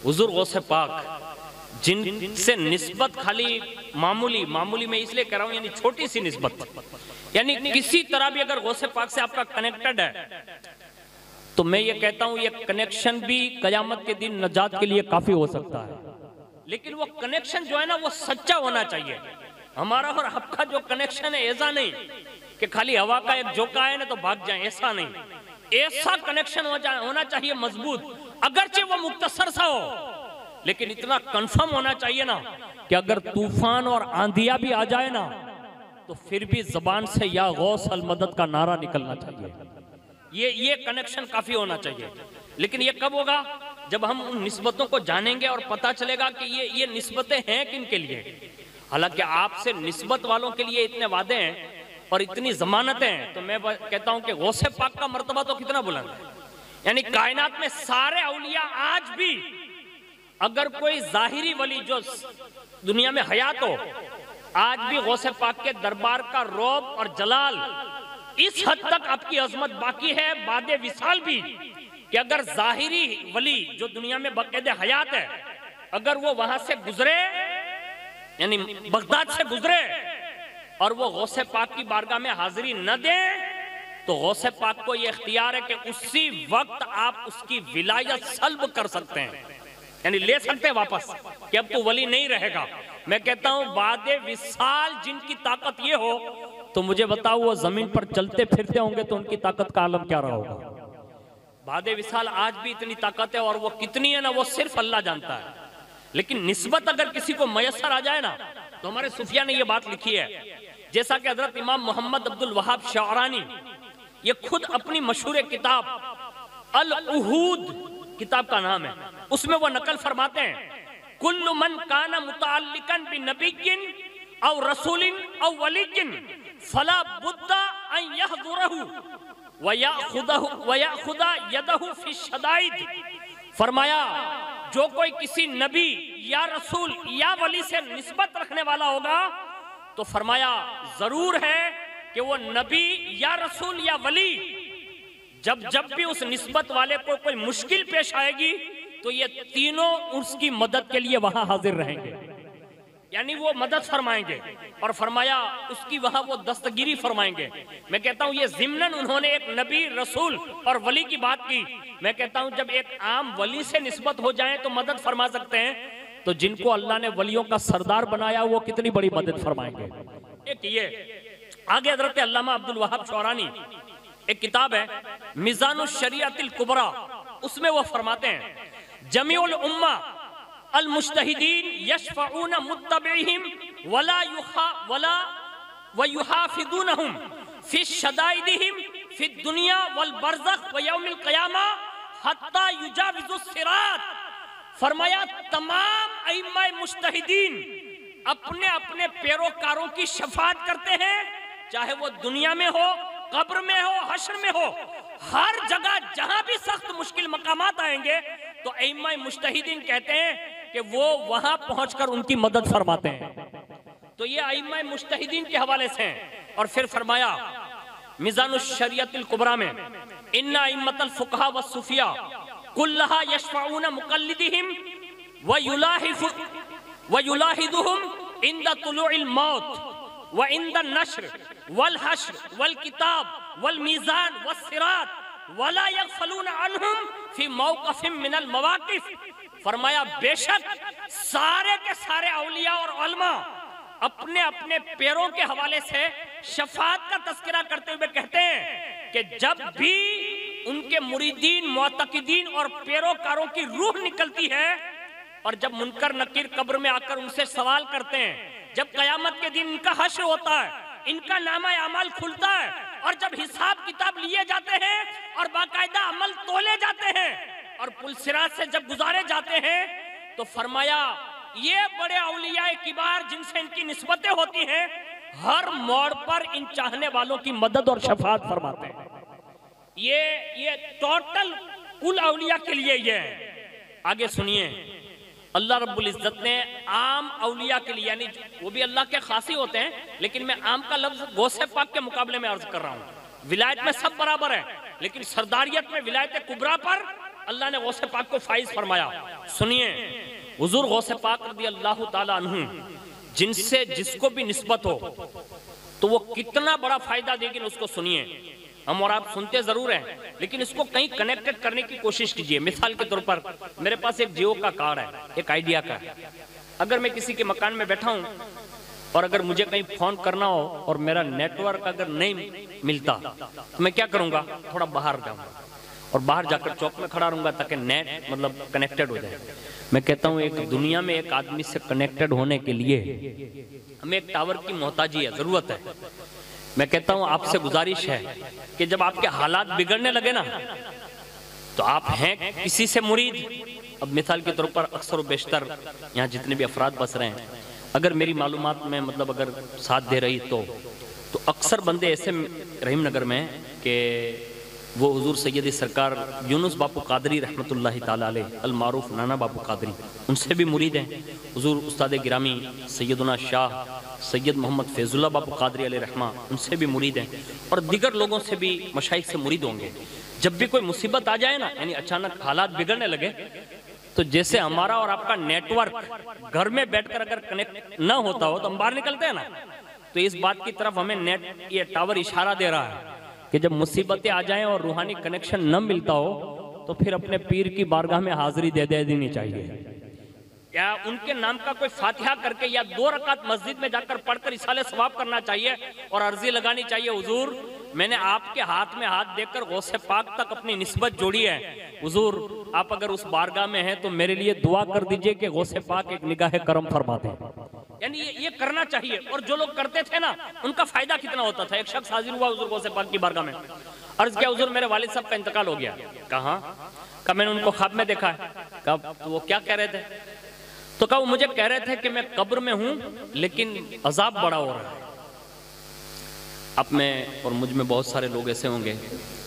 حضور غوث پاک جن سے نسبت خالی معمولی میں اس لئے کہہ رہا ہوں، یعنی چھوٹی سی نسبت، یعنی کسی طرح بھی اگر غوث پاک سے آپ کا کنیکٹڈ ہے تو میں یہ کہتا ہوں یہ کنیکشن بھی قیامت کے دن نجات کے لیے کافی ہو سکتا ہے، لیکن وہ کنیکشن جو ہے نا وہ سچا ہونا چاہیے۔ ہمارا اور آپ کا جو کنیکشن ہے ایسا نہیں کہ خالی ہوا کا ایک جھونکا ہے نا تو بھاگ جائیں، ایسا نہیں، ایسا کنیکشن ہونا چاہیے مضبوط، اگرچہ وہ مختصر سا ہو لیکن اتنا کنفرم ہونا چاہیے نا کہ اگر طوفان اور آندھیا بھی آ جائے نا تو پھر بھی زبان سے یا غوث المدد کا نعرہ نکلنا چاہیے۔ یہ کنیکشن کافی ہونا چاہیے، لیکن یہ کب ہوگا؟ جب ہم ان نسبتوں کو جانیں گے اور پتہ چلے گا کہ یہ نسبتیں ہیں کن کے لیے۔ حالانکہ آپ سے نسبت والوں کے لیے اتنے وعدے ہیں اور اتنی ضمانتیں ہیں، تو میں کہتا ہوں کہ غوث پاک کا مرتبہ تو کتنا بلند ہے، یعنی کائنات میں سارے اولیاء آج بھی اگر کوئی ظاہری ولی جو دنیا میں حیات ہو، آج بھی غوث پاک کے دربار کا رعب اور جلال اس حد تک آپ کی عظمت باقی ہے بعد وصال بھی، کہ اگر ظاہری ولی جو دنیا میں باقاعدہ حیات ہے اگر وہ وہاں سے گزرے، یعنی بغداد سے گزرے اور وہ غوث پاک کی بارگاہ میں حاضری نہ دیں تو غوث پاک کو یہ اختیار ہے کہ اسی وقت آپ اس کی ولایت سلب کر سکتے ہیں، یعنی لے سکتے ہیں واپس کہ اب تو ولی نہیں رہے گا۔ میں کہتا ہوں بعد وصال جن کی طاقت یہ ہو تو مجھے بتاؤ وہ زمین پر چلتے پھرتے ہوں گے تو ان کی طاقت کا عالم کیا رہا ہوگا۔ بعد وصال آج بھی اتنی طاقت ہے اور وہ کتنی ہے نا وہ صرف اللہ جانتا ہے، لیکن نسبت اگر کسی کو میسر آ جائے نا تو ہمارے صوفیاء نے یہ بات لکھی ہے، جیسا کہ حضرت امام محمد عبد الوہاب شعرانی یہ خود اپنی مشہور کتاب العہود کتاب کا نام ہے، اس میں وہ نقل فرماتے ہیں کل من کان متعلقا بنبی او رسول او ولی فلا بد ان یحضرہ وَيَأْخُذَ يَدَهُ فِي الشَّدَائِدِ۔ فرمایا جو کوئی کسی نبی یا رسول یا ولی سے نسبت رکھنے والا ہوگا تو فرمایا ضرور ہے کہ وہ نبی یا رسول یا ولی جب بھی اس نسبت والے کو کوئی مشکل پیش آئے گی تو یہ تینوں اس کی مدد کے لیے وہاں حاضر رہیں گے، یعنی وہ مدد فرمائیں گے، اور فرمایا اس کی وہاں وہ دستگیری فرمائیں گے۔ میں کہتا ہوں یہ ضمناً انہوں نے ایک نبی رسول اور ولی کی بات کی، میں کہتا ہوں جب ایک عام ولی سے نسبت ہو جائیں تو مدد فرما سکتے ہیں، تو جن کو اللہ نے ولیوں کا سردار بنایا وہ کتنی بڑی مدد فرمائیں گے۔ ایک یہ آگے حضرت علامہ عبد الوہاب شعرانی ایک کتاب ہے میزان الشریعت الکبریٰ، اس میں وہ فرماتے ہیں جمیع الامہ المجتہدین یشفعون متبعہم ولا ویحافظونہم فی الشدائدہم فی الدنیا والبرزخ ویوم القیامہ حتی یجاوز الصراط۔ فرمایا تمام ائمہ مجتہدین اپنے اپنے پیروکاروں کی شفاعت کرتے ہیں، چاہے وہ دنیا میں ہو، قبر میں ہو، حشر میں ہو، ہر جگہ جہاں بھی سخت مشکل مقامات آئیں گے تو ائمہ مجتہدین کہتے ہیں کہ وہ وہاں پہنچ کر ان کی مدد فرماتے ہیں۔ تو یہ ائمہ مجتہدین کے حوالے سے ہیں، اور پھر فرمایا میزان الشریعت الکبریٰ میں ان ائمۃ الفقہاء والصوفیاء کلھا یشفعون مقلدہم ویلاحظہم عند طلوع الموت وعند النشر والحشر والکتاب والمیزان والصراط ولا یغفلون عنہم فی موقف من المواقف۔ فرمایا بے شک سارے کے سارے اولیاء اور علماء اپنے اپنے پیروں کے حوالے سے شفاعت کا تذکرہ کرتے ہوئے کہتے ہیں کہ جب بھی ان کے مریدین، معتقدین اور پیروکاروں کی روح نکلتی ہے اور جب منکر نکیر قبر میں آ کر ان سے سوال کرتے ہیں، جب قیامت کے دن ان کا حشر ہوتا ہے، ان کا نامہ اعمال کھلتا ہے اور جب حساب کتاب لیے جاتے ہیں اور باقاعدہ عمل تولے جاتے ہیں اور پل صراط سے جب گزارے جاتے ہیں، تو فرمایا یہ بڑے اولیاء کبار جن سے ان کی نسبتیں ہوتی ہیں ہر موڑ پر ان چاہنے والوں کی مدد اور شفاعت فرماتے ہیں۔ یہ ٹوٹل کل اولیاء کے لیے یہ ہے۔ آگے سنیے، اللہ رب العزت نے عام اولیاء کے لیے، یعنی وہ بھی اللہ کے خاصی ہوتے ہیں، لیکن میں عام کا لفظ غوث پاک کے مقابلے میں عرض کر رہا ہوں۔ ولایت میں سب برابر ہے، لیکن سرداریت میں ولایت کبریٰ پر اللہ نے غوث پاک کو فائز فرمایا. سنیے حضور غوث پاک رضی اللہ تعالیٰ عنہ جن سے جس کو بھی نسبت ہو تو وہ کتنا بڑا فائدہ دے گی اس کو سنیے. ہم اور آپ سنتے ضرور ہیں لیکن اس کو کہیں کنیکٹڈ کرنے کی کوشش کیجئے. مثال کے طور پر میرے پاس ایک جیو کا کارڈ ہے, ایک آئیڈیا کا. اگر میں کسی کے مکان میں بیٹھا ہوں اور اگر مجھے کہیں فون کرنا ہو اور میرا نیٹ ورک اگر نہیں ملتا تو میں کیا کروں گا, تھوڑا باہر جاؤں گا اور باہر جا کر چوک میں کھڑا رہوں گا تاکہ نیٹ مطلب کنیکٹڈ ہو جائے. میں کہتا ہوں ایک دنیا میں ایک آدمی سے کنیکٹڈ ہونے کے لیے ہمیں ایک ٹاور کی محتاجی ہے, ضرورت ہے. میں کہتا ہوں آپ سے گزارش ہے کہ جب آپ کے حالات بگڑنے لگے نا تو آپ ہیں کسی سے مرید. اب مثال کے طور پر اکثر و بیشتر یہاں جتنے بھی افراد بس رہے ہیں, اگر میری معلومات میں مطلب اگر ساتھ دے رہی تو اکثر بندے ایسے رحیم نگر میں کہ وہ حضور سیدی سرکار یونس باپو قادری رحمت اللہ تعالیٰ علیہ المعروف نانا باپو قادری, ان سے بھی مرید ہیں. حضور استاد گرامی سیدنا شاہ سید محمد فیض اللہ باپو قادری علیہ رحمہ, ان سے بھی مرید ہیں اور دیگر لوگوں سے بھی مشائخ سے مرید ہوں گے. جب بھی کوئی مصیبت آ جائے نا, یعنی اچانک حالات بگڑنے لگے, تو جیسے ہمارا اور آپ کا نیٹ ورک گھر میں بیٹھ کر اگر کنیکٹ نہ ہوتا ہو تو ہم باہر نکلتے ہیں نا, تو اس بات کی طرف ہمیں نیٹ یہ ٹاور اشارہ دے رہا ہے کہ جب مصیبتیں آ جائیں اور روحانی کنیکشن نہ ملتا ہو تو پھر اپنے پیر کی بارگاہ میں حاضری دے دینی چاہیے, یا ان کے نام کا کوئی فاتحہ کر کے یا 2 رکعت مسجد میں جا کر پڑھ کر اصالہ ثواب کرنا چاہیے اور عرضی لگانی چاہیے, حضور میں نے آپ کے ہاتھ میں ہاتھ دے کر غوث پاک تک اپنی نسبت جوڑی ہے, حضور آپ اگر اس بارگاہ میں ہیں تو میرے لیے دعا کر دیجئے کہ غوث پاک ایک نگاہ کرم فرما دیں. یعنی یہ کرنا چاہیے. اور جو لوگ کرتے تھے نا ان کا فائدہ کتنا ہوتا تھا. ایک شخص حاضر ہوا حضور غوث پاک کی بارگاہ میں, عرض کیا حضور میرے والد صاحب کا انتقال ہو گیا. کہاں؟ کہا میں نے ان کو خواب میں دیکھا ہے. کہا وہ کیا کہہ رہے تھے؟ تو کہا وہ مجھے کہہ رہے تھے کہ میں قبر میں ہوں لیکن عذاب بڑا ہو رہا ہے. اب میں اور مجھ میں بہت سارے لوگ ایسے ہوں گے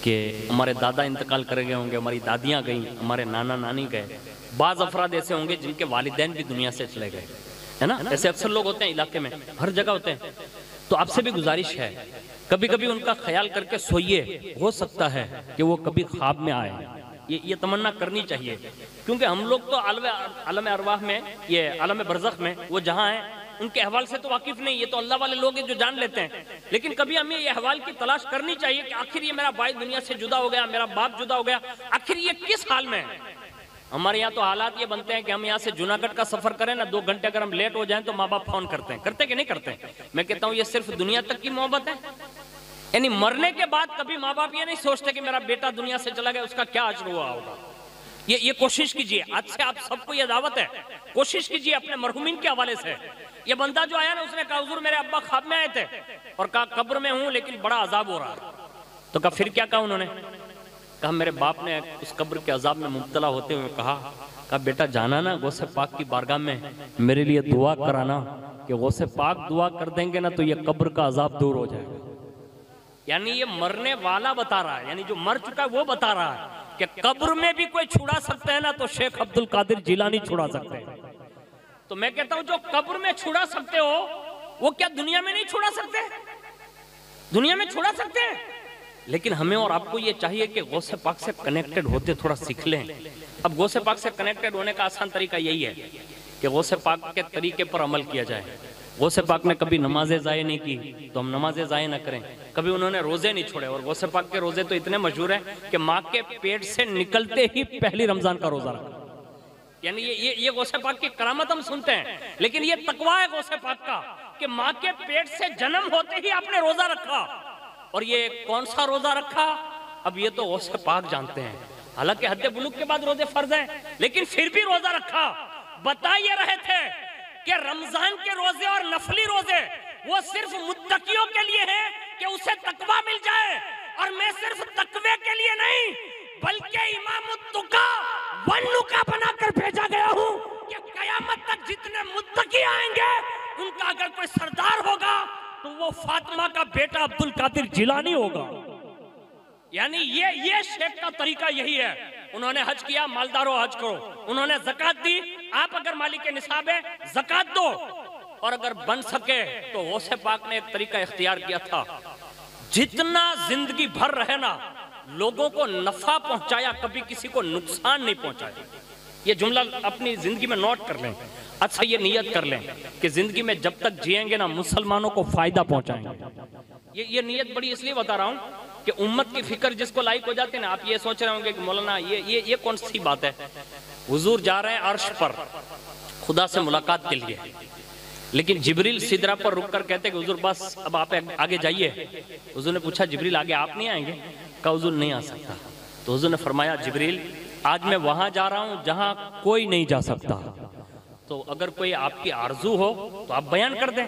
کہ ہمارے دادا انتقال کر گئے ہوں گے, ہماری دادیاں گئیں, ہمارے نانا نانی گئے, بعض افراد ایسے ہوں گے جن کے والدین بھی دنیا سے چلے گئے, ہے نا. ایسے اکثر لوگ ہوتے ہیں علاقے میں, ہر جگہ ہوتے ہیں. تو آپ سے بھی گزارش ہے کبھی کبھی ان کا خیال کر کے سوئیے, ہو سکتا ہے کہ وہ کبھی خواب میں آئے. یہ تمنا کرنی چاہیے کیونکہ ہم لوگ تو عالم ارواح میں, یہ عالم برزخ میں وہ جہاں ہیں ان کے احوال سے تو واقف نہیں, یہ تو اللہ والے لوگ ہیں جو جان لیتے ہیں. لیکن کبھی ہمیں یہ احوال کی تلاش کرنی چاہیے کہ آخر یہ میرا بھائی دنیا سے جدا ہو گیا, میرا باپ جدا ہو گیا, آخر یہ کس حال میں ہے. ہمارے یہاں تو حالات یہ بنتے ہیں کہ ہم یہاں سے جوناگڑھ کا سفر کریں نا 2 گھنٹے اگر ہم لیٹ ہو جائیں تو ماں باپ فون کرتے ہیں کہ نہیں کرتے ہیں. میں کہتا ہوں یہ صرف دنیا تک کی محبت ہے, یعنی مرنے کے بعد کبھی ماں باپ یہ نہیں سوچتے کہ میرا بیٹا دنیا سے چلا گیا اس کا کیا اجر ہوا ہوگا. یہ کوشش کیجئے, آج سے آپ سب کو یہ دعوت ہے, کوشش کیجئے اپنے مرحومین کے حوالے سے. یہ بندہ جو آیا نا اس نے کہا حضور میرے ابا خواب میں آئے تھے اور کہا قبر میں ہوں لیکن بڑا عذاب ہو رہا ہے. تو کہا پھر کیا کہا انہوں نے؟ کہا میرے باپ نے اس قبر کے عذاب میں مبتلا ہوتے ہوئے کہا بیٹا جانا نا غوث پاک کی بارگاہ میں میرے لیے دعا کرانا کہ غوث پاک دعا کر دیں گے نا تو یہ قبر کا عذاب دور ہو جائے گا. یعنی یہ مرنے والا بتا رہا ہے, یعنی جو مر چکا ہے وہ بتا رہا ہے کہ قبر میں بھی کوئی چھڑا سکتا ہے نا تو شیخ عبد القادر جیلانی چھڑا سکتے ہیں. تو میں کہتا ہوں جو قبر میں چھڑا سکتے ہو وہ کیا دنیا میں نہیں چھڑا سکتے؟ دنیا میں چھڑا سکتے ہیں. لیکن ہمیں اور آپ کو یہ چاہیے کہ غوث پاک سے کنیکٹڈ ہوتے تھوڑا سیکھ لیں. اب غوث پاک سے کنیکٹڈ ہونے کا آسان طریقہ یہی ہے کہ غوث پاک کے طریقے پر عمل کیا جائے. غوث پاک نے کبھی نمازیں ضائع نہیں کی تو ہم نمازیں ضائع نہ کریں. کبھی انہوں نے روزے نہیں چھوڑے, اور غوث پاک کے روزے تو اتنے مشہور ہیں کہ ماں کے پیٹ سے نکلتے ہی پہلی رمضان کا روزہ رکھا. یعنی یہ غوث پاک کی کرامت ہم سنتے ہیں, لیکن یہ تقویٰ ہے غوث پاک کا کہ ماں کے پیٹ سے جنم ہوتے ہی آپ نے روزہ رکھا. اور یہ کون سا روزہ رکھا اب یہ تو غوث پاک جانتے ہیں. حالانکہ حد بلوغ کے بعد روزے فرض ہیں لیکن پھر بھی روزہ رکھا. بتا یہ رہے تھے کہ رمضان کے روزے اور نفلی روزے وہ صرف متقیوں کے لیے ہیں کہ اسے تقویٰ مل جائے, اور میں صرف تقوی کے لیے نہیں بلکہ امام التقا والنقا بنا کر بھیجا گیا ہوں کہ قیامت تک جتنے متقی آئیں گے ان کا اگر کوئی سردار ہوگا تو وہ فاطمہ کا بیٹا عبد القادر جیلانی ہوگا. یعنی یہ شیخ کا طریقہ یہی ہے. انہوں نے حج کیا, مالداروں حج کرو. انہوں نے زکات دی, آپ اگر مالک نصاب ہے زکات دو. اور اگر بن سکے تو غوث پاک نے ایک طریقہ اختیار کیا تھا, جتنا زندگی بھر رہے نا لوگوں کو نفع پہنچایا، کبھی کسی کو نقصان نہیں پہنچایا۔ یہ جملہ اپنی زندگی میں نوٹ کر لیں، اچھا یہ نیت کر لیں کہ زندگی میں جب تک جئیں گے نا مسلمانوں کو فائدہ پہنچائیں گے۔ یہ نیت بڑی اس لیے بتا رہا ہوں کہ امت کی فکر جس کو لائق ہو جاتی ہے نا، آپ یہ سوچ رہے ہوں گے کہ مولانا یہ کون سی بات ہے؟ حضور جا رہے ہیں عرش پر خدا سے ملاقات کے لیے، لیکن جبریل سدرہ پر رک کر کہتے کہ حضور بس اب آپ آگے جائیے۔ حضور نے پوچھا جبریل آگے آپ نہیں آئیں گے؟ کہا حضور نہیں آ سکتا۔ تو حضور نے فرمایا جبریل آج میں وہاں جا رہا ہوں جہاں کوئی نہیں جا سکتا، تو اگر کوئی آپ کی آرزو ہو تو آپ بیان کر دیں۔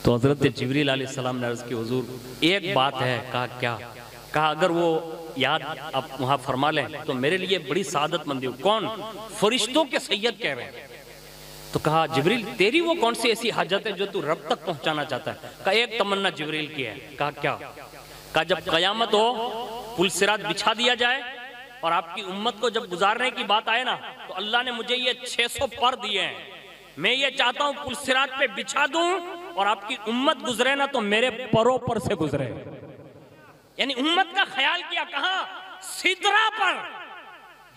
تو حضرت جبریل علیہ السلام نے عرض کی حضور ایک بات ہے۔ کہا کیا؟ کہا اگر وہ یاد آپ وہاں فرما لیں تو میرے لیے بڑی سعادت مندی ہو۔ کون؟ فرشتوں کے سید کہہ رہے ہیں۔ تو کہا جبریل تیری وہ کون سی ایسی حاجت ہے جو تو رب تک پہنچانا چاہتا ہے؟ کہا ایک تمنا جبریل کی ہے۔ کہا کیا؟ کہا جب قیامت ہو پل صراط بچھا دیا جائے اور آپ کی امت کو جب گزارنے کی بات آئے نا تو اللہ نے مجھے یہ 600 پر دیے ہیں، میں یہ چاہتا ہوں پل صراط پہ بچھا دوں اور آپ کی امت گزرے نا تو میرے پروں پر سے گزرے۔ یعنی امت کا خیال کیا کہاں؟ سدرہ پر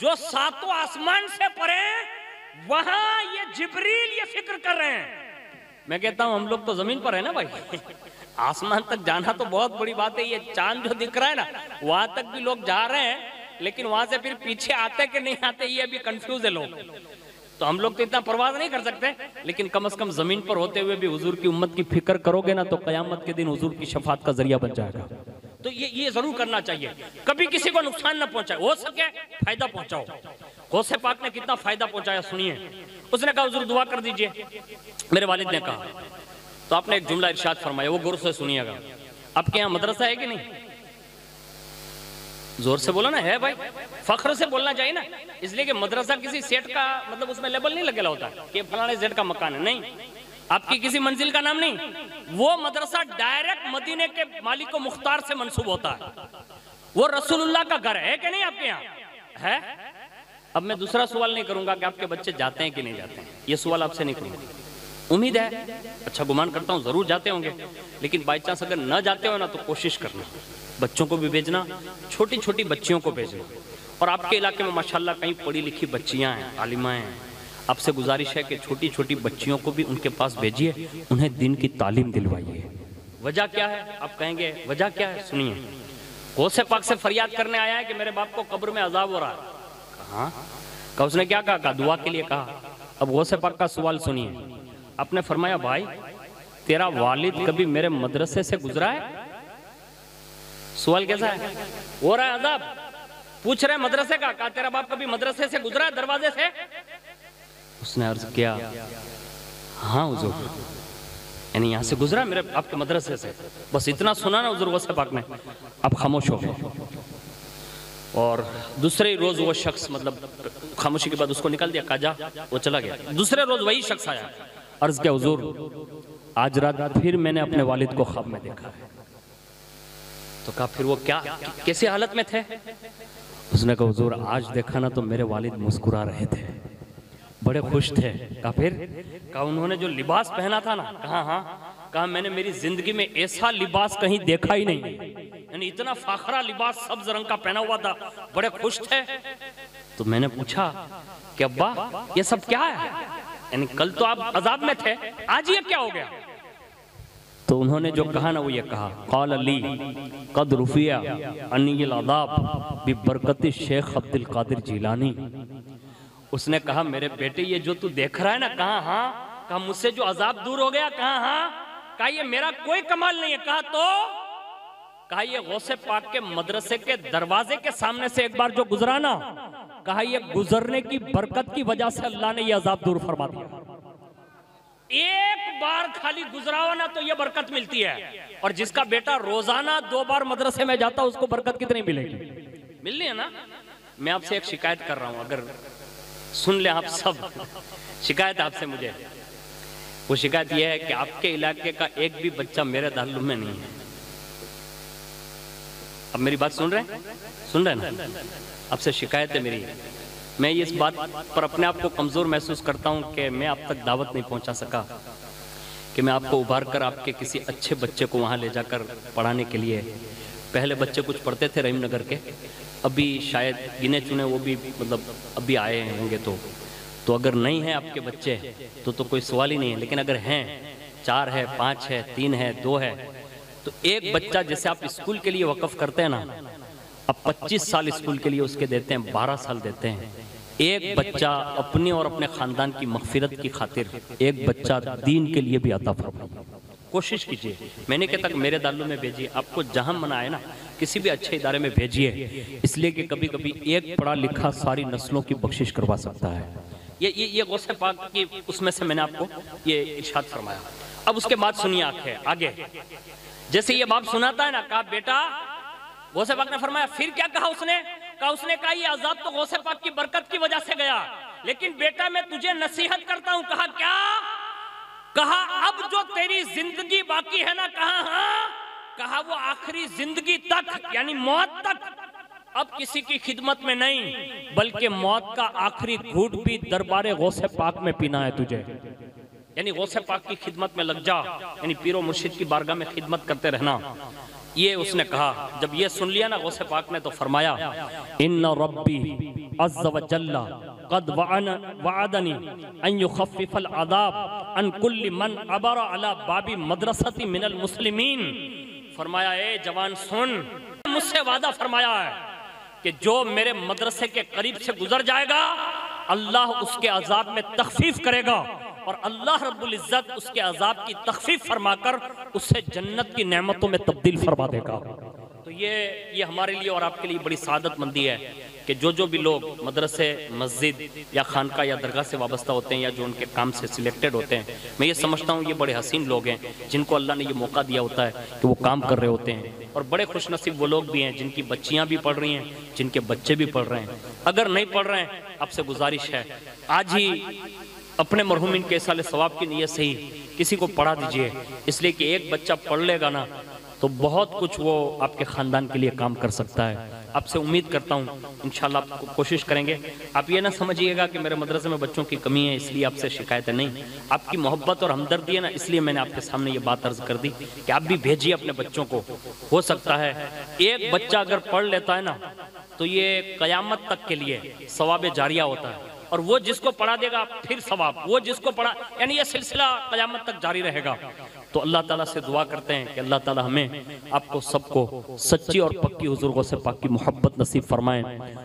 جو ساتوں آسمان سے پرے، وہاں یہ جبریل یہ فکر کر رہے ہیں۔ میں کہتا ہوں ہم لوگ تو زمین پر ہیں نا بھائی، آسمان تک جانا تو بہت بڑی بات ہے۔ یہ چاند جو دکھ رہا ہے نا وہاں تک بھی لوگ جا رہے ہیں، لیکن وہاں سے پھر پیچھے آتے کہ نہیں آتے یہ ابھی کنفیوز ہے لوگ۔ تو ہم لوگ تو اتنا پرواز نہیں کر سکتے، لیکن کم از کم زمین پر ہوتے ہوئے بھی حضور کی امت کی فکر کرو گے نا تو قیامت کے دن حضور کی شفاعت کا ذریعہ بن جائے گا۔ تو یہ ضرور کرنا چاہیے، کبھی کسی کو نقصان نہ پہنچائے، ہو سکے فائدہ پہنچاؤ۔ غوث پاک نے کتنا فائدہ پہنچایا سنیے۔ اس نے کہا حضور دعا کر دیجئے، میرے والد نے کہا۔ تو آپ نے ایک جملہ ارشاد فرمایا، وہ غور سے سنیے گا۔ آپ کے یہاں مدرسہ ہے کہ نہیں؟ زور سے بولا نا، ہے بھائی، فخر سے بولنا چاہیے نا، اس لیے کہ مدرسہ کسی سیٹ کا مطلب اس میں لیبل نہیں لگے ہوتا کہ فلانے سیٹ کا مکان ہے، نہیں، آپ کی کسی منزل کا نام نہیں، وہ مدرسہ ڈائریکٹ مدینے کے مالک و مختار سے منسوب ہوتا ہے، وہ رسول اللہ کا گھر ہے کہ نہیں آپ کے یہاں ہے؟ اب میں دوسرا سوال نہیں کروں گا کہ آپ کے بچے جاتے ہیں کہ نہیں جاتے ہیں، یہ سوال آپ سے نہیں کروں گا۔ امید ہے، اچھا گمان کرتا ہوں ضرور جاتے ہوں گے، لیکن بائی چانس اگر نہ جاتے ہو نا تو کوشش کرنا، بچوں کو بھی بھیجنا، چھوٹی چھوٹی بچیوں کو بھیجنا۔ اور آپ کے علاقے میں ماشاءاللہ کئی پڑھی لکھی بچیاں ہیں، عالمہ ہیں، آپ سے گزارش ہے کہ چھوٹی چھوٹی بچیوں کو بھی ان کے پاس بھیجیے، انہیں دین کی تعلیم دلوائیے۔ وجہ کیا ہے؟ آپ کہیں گے وجہ کیا ہے؟ سنیے، غوث پاک سے فریاد کرنے آیا ہے کہ میرے باپ کو قبر میں عذاب ہو رہا ہے۔ کہاں؟ کہا اس نے کیا کہا؟ کہا دعا کے لیے کہا۔ اب غوث پاک کا سوال سنیے، آپ نے فرمایا بھائی تیرا والد کبھی میرے مدرسے سے گزرا ہے؟ سوال کیسا ہے؟ ہو رہا ہے عذاب، پوچھ رہے مدرسے کا، کہا تیرا باپ کبھی مدرسے سے گزرا ہے دروازے سے؟ اس نے عرض کیا ہاں حضور، یعنی یہاں سے گزرا میرے آپ کے مدرسے سے، بس اتنا سنا نا حضور غوث پاک نے، اب خاموش ہو گئے۔ اور دوسرے روز وہ شخص مطلب خاموشی کے بعد اس کو نکال دیا، کہا جا، وہ چلا گیا۔ دوسرے روز وہی شخص آیا، عرض کیا حضور آج رات پھر میں نے اپنے والد کو خواب میں دیکھا ہے۔ تو کہا پھر وہ کیا کیسی حالت میں تھے؟ اس نے کہا حضور آج دیکھا نا تو میرے والد مسکرا رہے تھے، بڑے خوش تھے۔ کہا پھر؟ کہا انہوں نے جو لباس پہنا تھا نا، کہا ہاں، کہا میں نے میری زندگی میں ایسا لباس کہیں دیکھا ہی نہیں، یعنی اتنا فاخرہ لباس سبز رنگ کا پہنا ہوا تھا، بڑے خوش تھے۔ تو میں نے پوچھا کہ ابا یہ سب کیا ہے؟ یعنی کل تو آپ عذاب میں تھے، آج یہ کیا ہو گیا؟ تو انہوں نے جو کہا نا وہ یہ کہا، قال لی قد رفیع انی العذاب ببرکت شیخ عبد القادر جیلانی۔ اس نے کہا میرے بیٹے یہ جو تو دیکھ رہا ہے نا، کہا ہاں، کہا مجھ سے جو عذاب دور ہو گیا، کہا ہاں، کہا یہ میرا کوئی کمال نہیں ہے، کہا تو؟ کہا یہ غوث پاک کے مدرسے کے دروازے کے سامنے سے ایک بار جو گزرا نا، کہا یہ گزرنے کی برکت کی وجہ سے اللہ نے یہ عذاب دور فرما دیا۔ ایک بار خالی گزرا ہو نا تو یہ برکت ملتی ہے، اور جس کا بیٹا روزانہ 2 بار مدرسے میں جاتا اس کو برکت کتنی ملے گی؟ ملنی ہے نا۔ میں آپ سے ایک شکایت کر رہا ہوں، اگر سن لیں آپ سب، شکایت آپ سے مجھے، وہ شکایت یہ ہے کہ آپ کے علاقے کا ایک بھی بچہ میرے دارالعلوم میں نہیں ہے۔ اب میری بات سن رہے ہیں؟ سن رہے ہیں نا؟ آپ سے شکایت ہے میری، میں اس بات پر اپنے آپ کو کمزور محسوس کرتا ہوں کہ میں آپ تک دعوت نہیں پہنچا سکا، کہ میں آپ کو ابھار کر آپ کے کسی اچھے بچے کو وہاں لے جا کر پڑھانے کے لیے پہلے بچے کچھ پڑھتے تھے رحیم نگر کے، ابھی شاید گنے چنے وہ بھی مطلب ابھی آئے ہوں گے، تو اگر نہیں ہیں آپ کے بچے تو کوئی سوال ہی نہیں ہے، لیکن اگر ہیں 4 ہے 5 ہے 3 ہے 2 ہے، تو ایک بچہ جیسے آپ اسکول کے لیے وقف کرتے ہیں نا، اب 25 سال اسکول کے لیے اس کے دیتے ہیں، 12 سال دیتے ہیں، ایک بچہ اپنی اور اپنے خاندان کی مغفرت کی خاطر ایک بچہ دین کے لیے بھی عطا فرمائے۔ کوشش کیجئے، میں نے کہتا کہ میرے دارالعلوم میں بھیجیے، آپ کو جہاں منع ہے نا کسی بھی اچھے ادارے میں بھیجیے، اس لیے کہ کبھی کبھی ایک پڑھا لکھا ساری نسلوں کی بخشش کروا سکتا ہے۔ یہ غوث پاک کی اس میں سے میں نے آپ کو یہ ارشاد فرمایا۔ اب اس کے بعد سنیے آگے، جیسے یہ باپ سناتا ہے نا، کہا بیٹا، غوث پاک نے فرمایا پھر کیا کہا اس نے کہا یہ عذاب تو غوث پاک کی برکت کی وجہ سے گیا، لیکن بیٹا میں تجھے نصیحت کرتا ہوں۔ کہا کیا؟ کہا اب جو تیری زندگی باقی ہے نا، کہا ہاں، کہا وہ آخری زندگی تک یعنی موت تک اب کسی کی خدمت میں نہیں، بلکہ موت کا آخری گھونٹ بھی دربار غوث پاک میں پینا ہے تجھے، یعنی غوث پاک کی خدمت میں لگ جا، یعنی پیر و مرشد کی بارگاہ میں خدمت کرتے رہنا۔ یہ اس نے کہا، جب یہ سن لیا نا غوث پاک نے تو فرمایا ان ربی عز وجل قد وعدنی ان یخفف العذاب عن کل من عبر علی باب مدرستی من المسلمین۔ فرمایا اے جوان سن، مجھ سے وعدہ فرمایا ہے کہ جو میرے مدرسے کے قریب سے گزر جائے گا اللہ اس کے عذاب میں تخفیف کرے گا، اور اللہ رب العزت اس کے عذاب کی تخفیف فرما کر اسے جنت کی نعمتوں میں تبدیل فرما دے گا۔ تو یہ ہمارے لیے اور آپ کے لیے بڑی سعادت مندی ہے کہ جو بھی لوگ مدرسے، مسجد یا خانقاہ یا درگاہ سے وابستہ ہوتے ہیں یا جو ان کے کام سے سلیکٹڈ ہوتے ہیں، میں یہ سمجھتا ہوں یہ بڑے حسین لوگ ہیں جن کو اللہ نے یہ موقع دیا ہوتا ہے کہ وہ کام کر رہے ہوتے ہیں، اور بڑے خوش نصیب وہ لوگ بھی ہیں جن کی بچیاں بھی پڑھ رہی ہیں، جن کے بچے بھی پڑھ رہے ہیں۔ اگر نہیں پڑھ رہے ہیں، آپ سے گزارش ہے آج ہی اپنے مرحومین کے سال ثواب کی نیت سے ہی کسی کو پڑھا دیجئے، اس لیے کہ ایک بچہ پڑھ لے گا نا تو بہت کچھ وہ آپ کے خاندان کے لیے کام کر سکتا ہے۔ آپ سے امید کرتا ہوں انشاءاللہ آپ کوشش کریں گے۔ آپ یہ نہ سمجھیے گا کہ میرے مدرسے میں بچوں کی کمی ہے اس لیے آپ سے شکایتیں نہیں، آپ کی محبت اور ہمدردی ہے نا، اس لیے میں نے آپ کے سامنے یہ بات عرض کر دی کہ آپ بھی بھیجیے اپنے بچوں کو۔ ہو سکتا ہے ایک بچہ اگر پڑھ لیتا ہے نا تو یہ قیامت تک کے لیے ثواب جاریہ ہوتا ہے، اور وہ جس کو پڑھا دے گا پھر ثواب، وہ جس کو پڑھا، یعنی یہ سلسلہ قیامت تک جاری رہے گا۔ تو اللہ تعالیٰ سے دعا کرتے ہیں کہ اللہ تعالیٰ ہمیں آپ کو سب کو سچی اور پکی حضور غوث پاک کی محبت نصیب فرمائیں،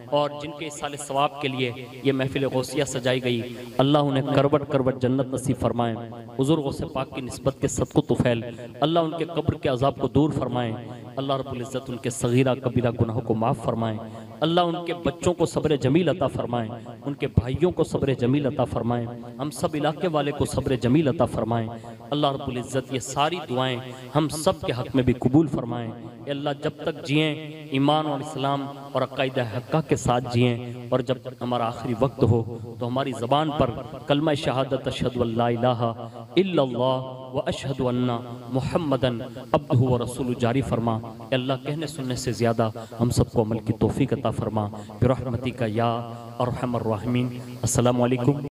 اور جن کے اس سال ثواب کے لیے یہ محفل غوثیہ سجائی گئی اللہ انہیں کروٹ کروٹ جنت نصیب فرمائیں، حضور غوث پاک کی نسبت کے صدق و طفیل اللہ ان کے قبر کے عذاب کو دور فرمائیں، اللہ رب العزت ان کے صغیرہ کبیرہ گناہوں کو معاف فرمائیں، اللہ ان کے بچوں کو صبر جمیل عطا فرمائیں، ان کے بھائیوں کو صبر جمیل عطا فرمائیں، ہم سب علاقے والے کو صبر جمیل عطا فرمائیں۔ اللہ رب العزت یہ ساری دعائیں ہم سب کے حق میں بھی قبول فرمائیں۔ اے اللہ جب تک جئیں ایمان اور اسلام اور عقائد حقہ کے ساتھ جئیں، اور جب ہمارا آخری وقت ہو تو ہماری زبان پر کلمہ شہادت اشہد ان لا الہ الا اللہ و اشہد ان محمدن عبدہ و رسول جاری فرما۔ اے اللہ کہنے سننے سے زیادہ ہم سب کو عمل کی توفیق عطا فرما برحمتک یا ارحم الراحمین۔ السلام علیکم۔